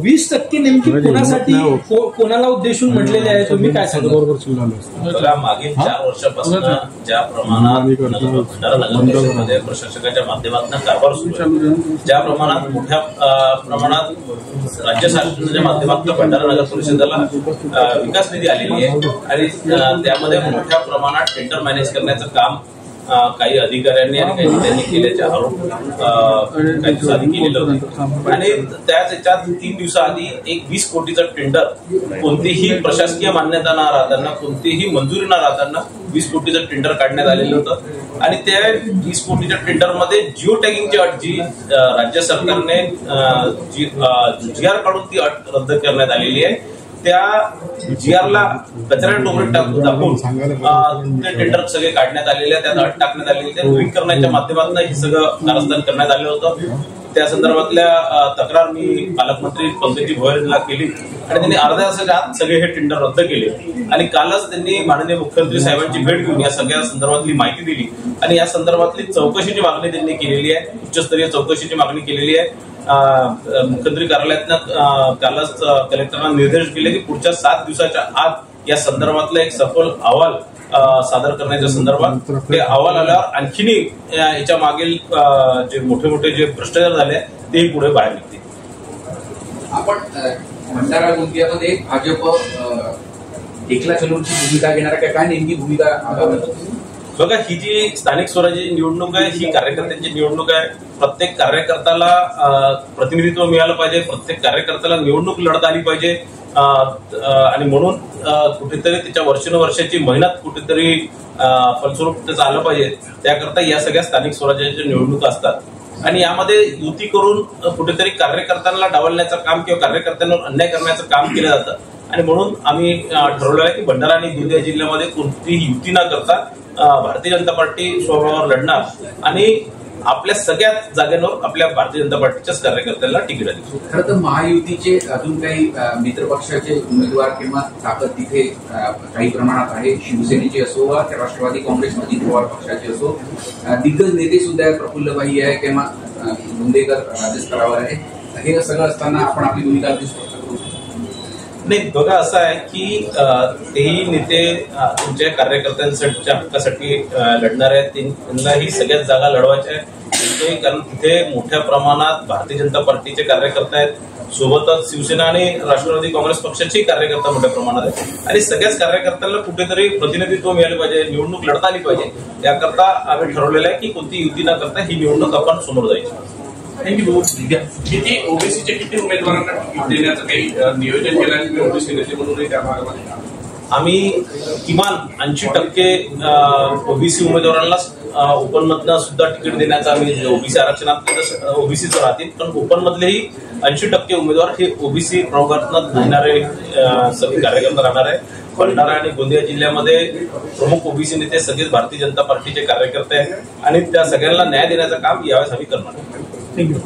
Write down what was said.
20% नेमकी कोणासाठी कोणाला उद्देशून म्हटलेले आहे तुम्ही काय सांगा? मागील 4 वर्षापासून ज्या प्रमाणात भंडारा नगर परिषदेमध्ये प्रशासकाच्या माध्यमातून कारभार सुरू आहे, ज्या प्रमाणात मोठ्या प्रमाणात राज्य शासनाच्या माध्यमातून भंडारा नगर परिषदेला विकास निधी आलेली आहे आणि त्यामध्ये मोठ्या प्रमाणात टेंडर मॅनेज करण्याचं काम काही अधिकाऱ्यांनी आणि काही नेत्यांनी केल्याचे आरोप काही दिवसांनी केलेलं होतं आणि त्याच याच्यात 3 दिवसाआधी एक 20 कोटीचं टेंडर कोणतीही प्रशासकीय मान्यता न राहताना कोणतीही मंजुरी न राहताना 20 कोटीचं टेंडर काढण्यात आलेलं होतं आणि त्या 20 कोटीच्या टेंडरमध्ये जिओ टॅगिंगची अट जी राज्य सरकारने GR काढून ती अट रद्द करण्यात आलेली आहे. त्या GRला कचरा टोकरीत टाकून ते टेंडर सगळे काढण्यात आलेले त्यात अट टाकण्यात आलेली ते रुईंग करण्याच्या माध्यमातून हे सगळं कारस्थान करण्यात आलं होतं. त्या संदर्भातल्या तक्रार मी पालकमंत्री पंकजी भोयरला केली आणि त्यांनी अर्ध्या तासाच्या आत सगळे हे टेंडर रद्द केले आणि कालच त्यांनी माननीय मुख्यमंत्री साहेबांची भेट घेऊन या सगळ्या संदर्भातली माहिती दिली आणि या संदर्भातली चौकशीची मागणी त्यांनी केलेली आहे. उच्चस्तरीय चौकशीची मागणी केलेली आहे. मुख्यमंत्री कार्यालयातनं कालच कलेक्टरांना निर्देश केले की पुढच्या 7 दिवसाच्या आत या संदर्भातला एक सखोल अहवाल सादर करण्याच्या संदर्भात ते अहवाल आल्यावर आणखीनही याच्या मागील जे मोठे मोठे जे भ्रष्टाचार झाले तेही पुढे बाहेर निघतील. आपण भंडारा गोंदियामध्ये भाजप एकला चलूनची भूमिका घेणार काय नेमकी भूमिका? बघा, ही जी स्थानिक स्वराज्याची निवडणूक आहे ही कार्यकर्त्यांची निवडणूक आहे. प्रत्येक कार्यकर्त्याला प्रतिनिधित्व मिळालं पाहिजे, प्रत्येक कार्यकर्त्याला निवडणूक लढत आली पाहिजे आणि म्हणून कुठेतरी त्याच्या वर्षानुवर्षाची मेहनत कुठेतरी फलस्वरूप त्याचं आलं पाहिजे. त्याकरता या सगळ्या स्थानिक स्वराज्याच्या निवडणुका असतात आणि यामध्ये युती करून कुठेतरी कार्यकर्त्यांना डावलण्याचं काम किंवा कार्यकर्त्यांवर अन्याय करण्याचं काम केलं जातं आणि म्हणून आम्ही ठरवलं आहे की भंडारा आणि गोंदिया जिल्ह्यामध्ये कोणतीही युती न करता भारतीय जनता पार्टी स्वबळावर लढणार आणि आपल्या सगळ्याच जागांवर आपल्या भारतीय जनता पार्टीच्याच कार्यकर्त्यांना तिकीट दिली. खरं तर महायुतीचे अजून काही मित्र पक्षाचे उमेदवार किंवा ताकद तिथे काही प्रमाणात आहे. शिवसेनेची असो वा राष्ट्रवादी काँग्रेस अजित पवार पक्षाचे असो, दिग्गज नेते सुद्धा प्रफुल्लबाई आहे किंवा गुंदेकर राज्यस्तरावर आहे. हे सगळं असताना आपण आपली भूमिका स्पष्ट करू? नाही, बघा असं आहे की तेही नेते तुमच्या कार्यकर्त्यांच्या हक्कासाठी लढणार आहेत. त्यांनाही सगळ्याच जागा लढवायच्या आहेत कारण तिथे मोठ्या प्रमाणात भारतीय जनता पार्टीचे कार्यकर्ते आहेत, सोबतच शिवसेना आणि राष्ट्रवादी काँग्रेस पक्षाचे कार्यकर्ते मोठ्या प्रमाणात आहेत आणि सगळ्याच कार्यकर्त्यांना कुठेतरी प्रतिनिधित्व मिळालं पाहिजे, निवडणूक लढता आली पाहिजे. याकरता आम्ही ठरवलेलं आहे की कोणती युती न करता ही निवडणूक आपण समोर जायची. किती ओबीसीचे किती उमेदवारांना तिकीट देण्याचं काही नियोजन केलं आहे ओबीसी नेते म्हणून त्या भागामध्ये? आम्ही किमान 80% ओबीसी उमेदवारांना ओपन मधनं सुद्धा तिकीट देण्याचं आम्ही ओबीसी आरक्षणात ओबीसीच राहतील पण ओपन मधलेही 80% उमेदवार हे ओबीसी प्रवर्गातून येणारे सगळे कार्यकर्ते राहणार आहे. भंडारा आणि गोंदिया जिल्ह्यामध्ये प्रमुख ओबीसी नेते सगळेच भारतीय जनता पार्टीचे कार्यकर्ते आहेत आणि त्या सगळ्यांना न्याय देण्याचं काम यावेळेस आम्ही करणार. थँक्यू.